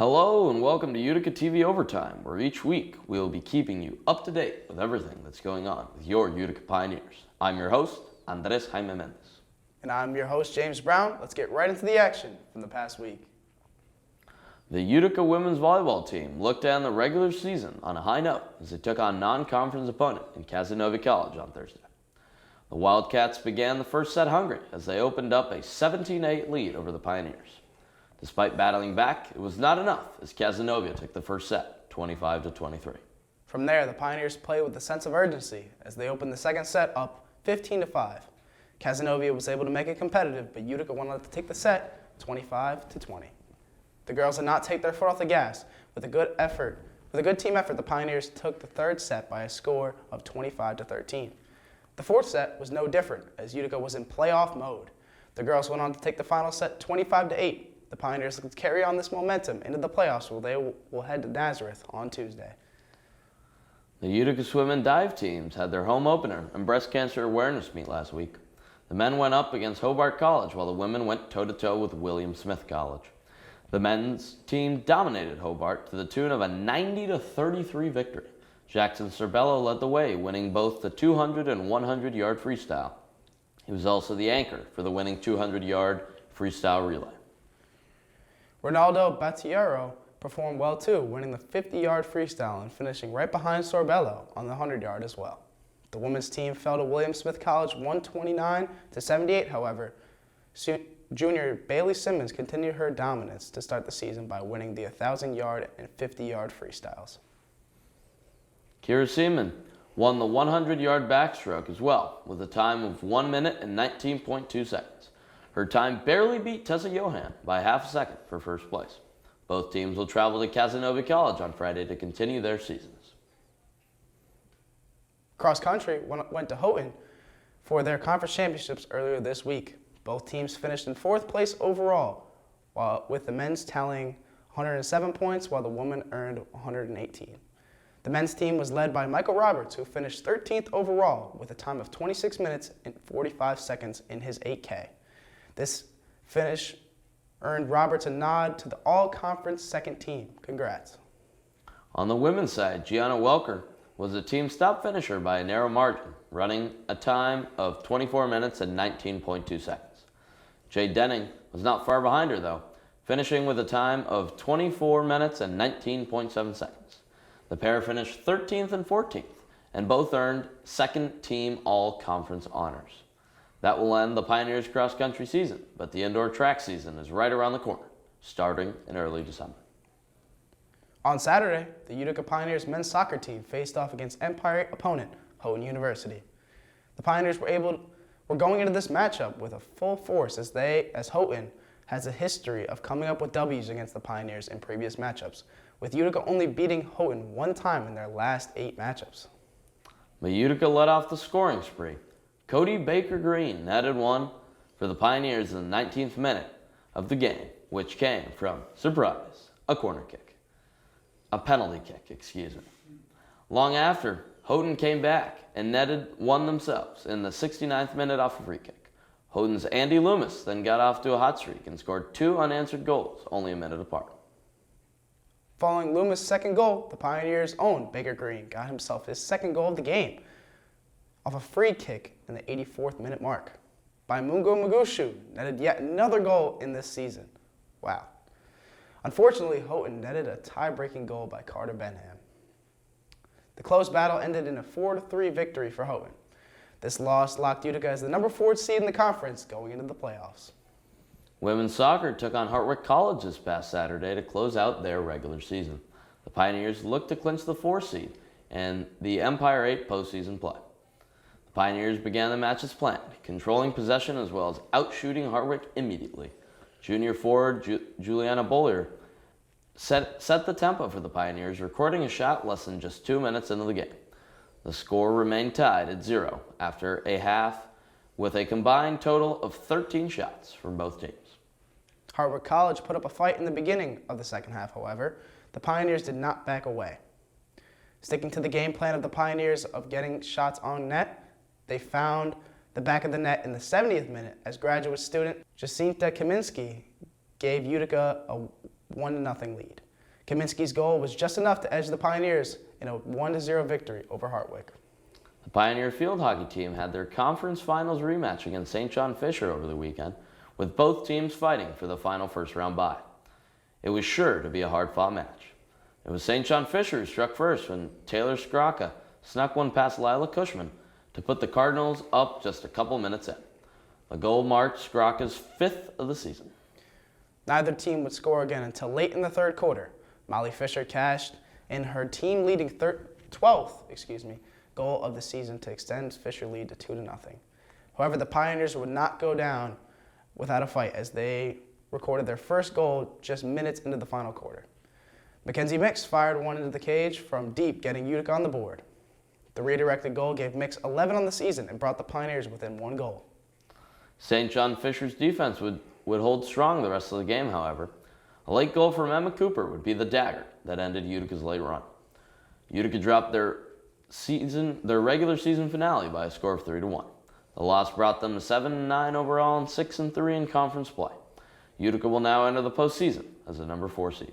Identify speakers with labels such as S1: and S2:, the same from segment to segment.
S1: Hello and welcome to UticaTV Overtime, where each week we will be keeping you up to date with everything that's going on with your Utica Pioneers. I'm your host, Andres Jaime Mendez.
S2: And I'm your host, James Brown. Let's get right into the action from the past week.
S1: The Utica women's volleyball team looked to end the regular season on a high note as they took on non-conference opponent in Casanova College on Thursday. The Wildcats began the first set hungry as they opened up a 17-8 lead over the Pioneers. Despite battling back, it was not enough as Casanova took the first set, 25-23.
S2: From there, the Pioneers played with a sense of urgency as they opened the second set up 15-5. Casanova was able to make it competitive, but Utica wanted to take the set 25-20. The girls did not take their foot off the gas. With a good team effort, the Pioneers took the third set by a score of 25-13. The fourth set was no different as Utica was in playoff mode. The girls went on to take the final set 25-8. The Pioneers could carry on this momentum into the playoffs where they will head to Nazareth on Tuesday.
S1: The Utica swim and dive teams had their home opener and breast cancer awareness meet last week. The men went up against Hobart College while the women went toe-to-toe with William Smith College. The men's team dominated Hobart to the tune of a 90-33 victory. Jackson Sorbello led the way, winning both the 200 and 100-yard freestyle. He was also the anchor for the winning 200-yard freestyle relay.
S2: Ronaldo Battiero performed well too, winning the 50-yard freestyle and finishing right behind Sorbello on the 100-yard as well. The women's team fell to William Smith College 129-78, however. Junior Bailey Simmons continued her dominance to start the season by winning the 1,000-yard and 50-yard freestyles.
S1: Kira Seaman won the 100-yard backstroke as well with a time of 1 minute and 19.2 seconds. Her time barely beat Tessa Johan by half a second for first place. Both teams will travel to Casanova College on Friday to continue their seasons.
S2: Cross country went to Houghton for their conference championships earlier this week. Both teams finished in fourth place overall, with the men's tallying 107 points while the women earned 118. The men's team was led by Michael Roberts, who finished 13th overall with a time of 26 minutes and 45 seconds in his 8K. This finish earned Roberts a nod to the all-conference second team. Congrats.
S1: On the women's side, Gianna Welker was the team's top finisher by a narrow margin, running a time of 24 minutes and 19.2 seconds. Jade Denning was not far behind her, though, finishing with a time of 24 minutes and 19.7 seconds. The pair finished 13th and 14th, and both earned second-team all-conference honors. That will end the Pioneers cross-country season, but the indoor track season is right around the corner, starting in early December.
S2: On Saturday, the Utica Pioneers men's soccer team faced off against Empire opponent Houghton University. The Pioneers were going into this matchup with a full force as Houghton has a history of coming up with W's against the Pioneers in previous matchups, with Utica only beating Houghton one time in their last 8 matchups.
S1: But Utica led off the scoring spree. Cody Baker-Green netted one for the Pioneers in the 19th minute of the game, which came from, surprise, a penalty kick, excuse me. Long after, Houghton came back and netted one themselves in the 69th minute off a free kick. Houghton's Andy Loomis then got off to a hot streak and scored 2 unanswered goals, only a minute apart.
S2: Following Loomis' second goal, the Pioneers' own Baker-Green got himself his second goal of the game off a free kick in the 84th minute mark. Mungo Magushu netted yet another goal in this season. Wow. Unfortunately, Houghton netted a tie-breaking goal by Carter Benham. The close battle ended in a 4-3 victory for Houghton. This loss locked Utica as the number 4 seed in the conference going into the playoffs.
S1: Women's soccer took on Hartwick College this past Saturday to close out their regular season. The Pioneers looked to clinch the 4 seed and the Empire 8 postseason play. The Pioneers began the match as planned, controlling possession as well as outshooting Hartwick immediately. Junior forward Juliana Bollier set the tempo for the Pioneers, recording a shot less than just 2 minutes into the game. The score remained tied at 0 after a half, with a combined total of 13 shots from both teams.
S2: Hartwick College put up a fight in the beginning of the second half, however. The Pioneers did not back away. Sticking to the game plan of the Pioneers of getting shots on net, they found the back of the net in the 70th minute as graduate student Jacinta Kaminsky gave Utica a 1-0 lead. Kaminsky's goal was just enough to edge the Pioneers in a 1-0 victory over Hartwick.
S1: The Pioneer field hockey team had their conference finals rematch against St. John Fisher over the weekend, with both teams fighting for the final first-round bye. It was sure to be a hard-fought match. It was St. John Fisher who struck first when Taylor Skraka snuck one past Lila Cushman to put the Cardinals up just a couple minutes in. The goal marked Skraka's 5th of the season.
S2: Neither team would score again until late in the third quarter. Molly Fisher cashed in her team-leading 12th goal of the season to extend Fisher lead to 2-0. However, the Pioneers would not go down without a fight as they recorded their first goal just minutes into the final quarter. Mackenzie Mix fired one into the cage from deep, getting Utica on the board. The redirected goal gave Mix 11 on the season and brought the Pioneers within 1 goal.
S1: St. John Fisher's defense would hold strong the rest of the game, however. A late goal from Emma Cooper would be the dagger that ended Utica's late run. Utica dropped their regular season finale by a score of 3-1. The loss brought them to 7-9 overall and 6-3 in conference play. Utica will now enter the postseason as the number 4 seed.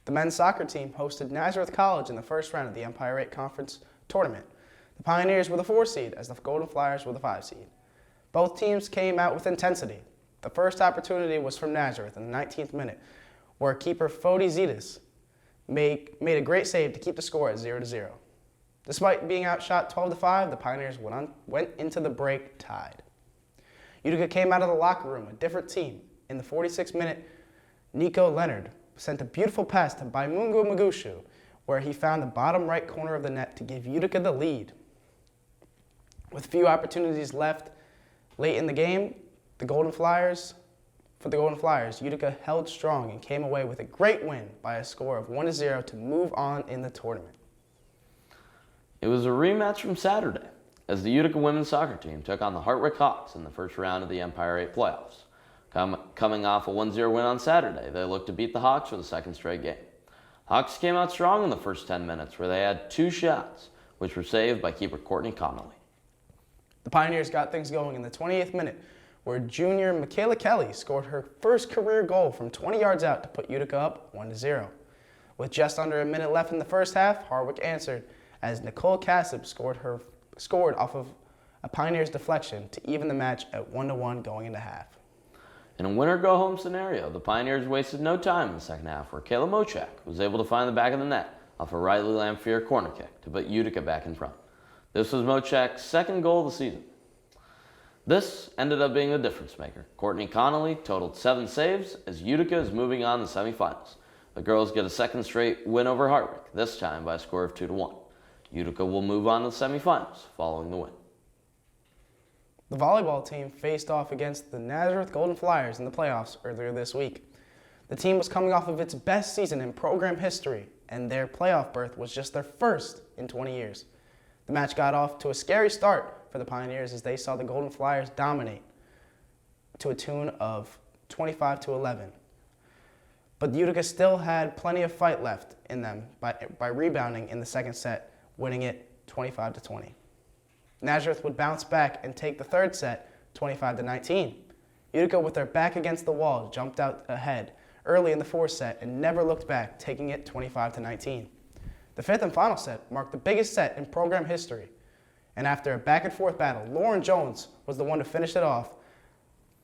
S2: The men's soccer team hosted Nazareth College in the first round of the Empire 8 Conference Tournament. The Pioneers were the 4 seed as the Golden Flyers were the 5 seed. Both teams came out with intensity. The first opportunity was from Nazareth in the 19th minute, where keeper Fodi Zetas made a great save to keep the score at 0-0. Despite being outshot 12-5, the Pioneers went into the break tied. Utica came out of the locker room a different team. In the 46th minute, Nico Leonard sent a beautiful pass to Baimungu Magushu, where he found the bottom right corner of the net to give Utica the lead. With few opportunities left late in the game, for the Golden Flyers, Utica held strong and came away with a great win by a score of 1-0 to move on in the tournament.
S1: It was a rematch from Saturday, as the Utica women's soccer team took on the Hartwick Hawks in the first round of the Empire 8 playoffs. Coming off a 1-0 win on Saturday, they looked to beat the Hawks for the second straight game. Hawks came out strong in the first 10 minutes, where they had 2 shots, which were saved by keeper Courtney Connolly.
S2: The Pioneers got things going in the 28th minute, where junior Michaela Kelly scored her first career goal from 20 yards out to put Utica up 1-0. With just under a minute left in the first half, Hartwick answered as Nicole Cassib scored off of a Pioneers deflection to even the match at 1-1 going into half.
S1: In a winner-go-home scenario, the Pioneers wasted no time in the second half, where Kayla Mochak was able to find the back of the net off a Riley Lamphere corner kick to put Utica back in front. This was Mochak's second goal of the season. This ended up being the difference maker. Courtney Connolly totaled 7 saves as Utica is moving on to the semifinals. The girls get a second straight win over Hartwick, this time by a score of 2-1. Utica will move on to the semifinals following the win.
S2: The volleyball team faced off against the Nazareth Golden Flyers in the playoffs earlier this week. The team was coming off of its best season in program history, and their playoff berth was just their first in 20 years. The match got off to a scary start for the Pioneers as they saw the Golden Flyers dominate to a tune of 25-11. But Utica still had plenty of fight left in them by rebounding in the second set, winning it 25-20. Nazareth would bounce back and take the third set 25-19. Utica, with their back against the wall, jumped out ahead early in the fourth set and never looked back, taking it 25-19. The fifth and final set marked the biggest set in program history, and after a back-and-forth battle, Lauren Jones was the one to finish it off,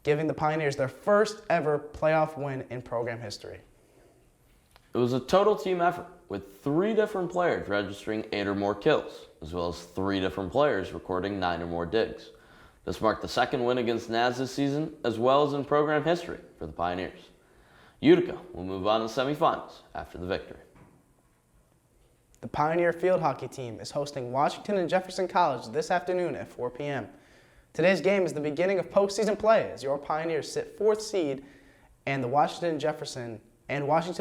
S2: giving the Pioneers their first ever playoff win in program history.
S1: It was a total team effort, with 3 different players registering 8 or more kills, as well as 3 different players recording 9 or more digs. This marked the second win against Naz this season, as well as in program history for the Pioneers. Utica will move on to the semifinals after the victory.
S2: The Pioneer field hockey team is hosting Washington and Jefferson College this afternoon at 4 p.m. Today's game is the beginning of postseason play as your Pioneers sit 4th seed and Washington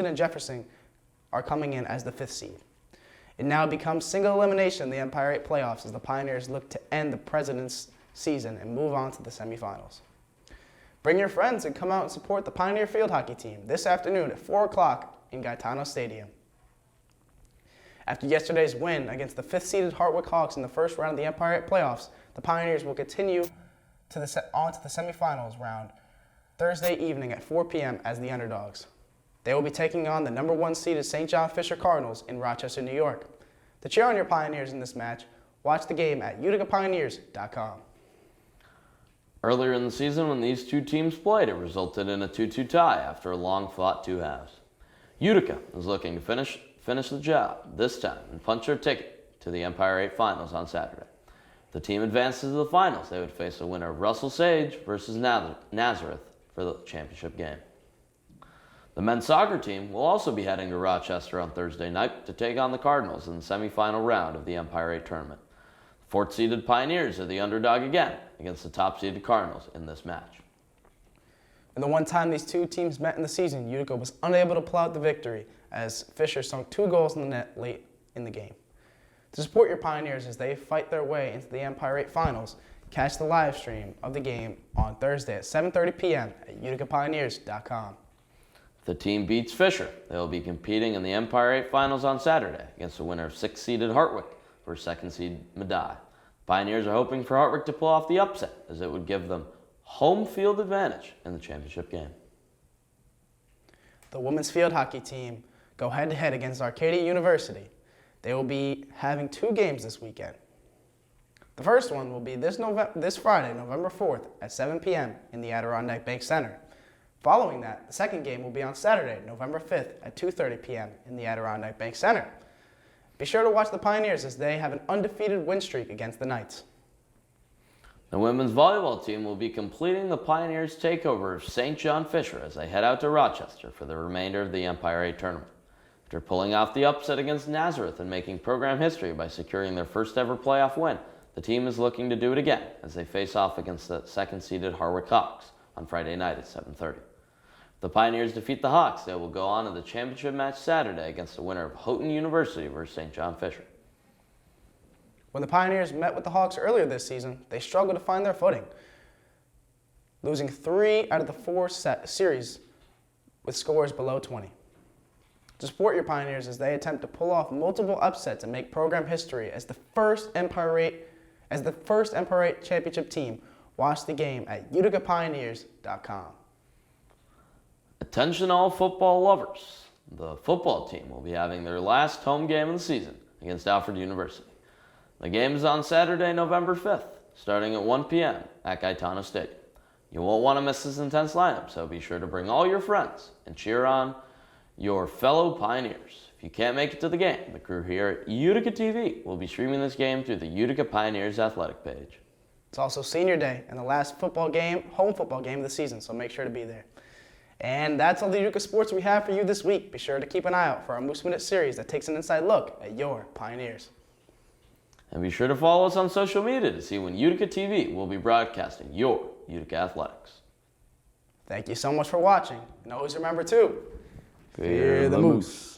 S2: and Jefferson are coming in as the 5th seed. It now becomes single elimination in the Empire 8 playoffs as the Pioneers look to end the President's season and move on to the semifinals. Bring your friends and come out and support the Pioneer field hockey team this afternoon at 4 o'clock in Gaetano Stadium. After yesterday's win against the 5th-seeded Hartwick Hawks in the first round of the Empire 8 playoffs, the Pioneers will continue on to the semifinals round Thursday evening at 4 p.m. as the underdogs. They will be taking on the number 1 seeded St. John Fisher Cardinals in Rochester, New York. To cheer on your Pioneers in this match, watch the game at UticaPioneers.com.
S1: Earlier in the season, when these two teams played, it resulted in a 2-2 tie after a long-fought two halves. Utica is looking to finish the job this time and punch their ticket to the Empire 8 Finals on Saturday. If the team advances to the finals, they would face the winner of Russell Sage versus Nazareth for the championship game. The men's soccer team will also be heading to Rochester on Thursday night to take on the Cardinals in the semifinal round of the Empire 8 tournament. The 4th-seeded Pioneers are the underdog again against the top-seeded Cardinals in this match.
S2: And the one time these two teams met in the season, Utica was unable to pull out the victory as Fisher sunk 2 goals in the net late in the game. To support your Pioneers as they fight their way into the Empire 8 Finals, catch the live stream of the game on Thursday at 7:30 p.m. at UticaPioneers.com.
S1: If the team beats Fisher, they will be competing in the Empire 8 Finals on Saturday against the winner of 6th-seeded Hartwick versus 2nd-seed Medaille. Pioneers are hoping for Hartwick to pull off the upset, as it would give them home field advantage in the championship game.
S2: The women's field hockey team go head-to-head against Arcadia University. They will be having 2 games this weekend. The first one will be this Friday, November 4th at 7 p.m. in the Adirondack Bank Center. Following that, the second game will be on Saturday, November 5th at 2:30 p.m. in the Adirondack Bank Center. Be sure to watch the Pioneers as they have an undefeated win streak against the Knights.
S1: The women's volleyball team will be completing the Pioneers' takeover of St. John Fisher as they head out to Rochester for the remainder of the Empire 8 tournament. After pulling off the upset against Nazareth and making program history by securing their first ever playoff win, the team is looking to do it again as they face off against the 2nd-seeded Hartwick Hawks on Friday night at 7:30. If the Pioneers defeat the Hawks, they will go on to the championship match Saturday against the winner of Houghton University versus St. John Fisher.
S2: When the Pioneers met with the Hawks earlier this season, they struggled to find their footing, losing 3 out of the 4 series with scores below 20. To support your Pioneers as they attempt to pull off multiple upsets and make program history as the first Empire 8 championship team, watch the game at UticaPioneers.com.
S1: Attention all football lovers. The football team will be having their last home game of the season against Alfred University. The game is on Saturday, November 5th, starting at 1 p.m. at Gaetano Stadium. You won't want to miss this intense lineup, so be sure to bring all your friends and cheer on your fellow Pioneers. If you can't make it to the game, the crew here at Utica TV will be streaming this game through the Utica Pioneers athletic page.
S2: It's also senior day and the last home football game of the season, so make sure to be there. And that's all the Utica sports we have for you this week. Be sure to keep an eye out for our Moose Minute series that takes an inside look at your Pioneers.
S1: And be sure to follow us on social media to see when Utica TV will be broadcasting your Utica athletics.
S2: Thank you so much for watching, and always remember to
S1: fear the moose.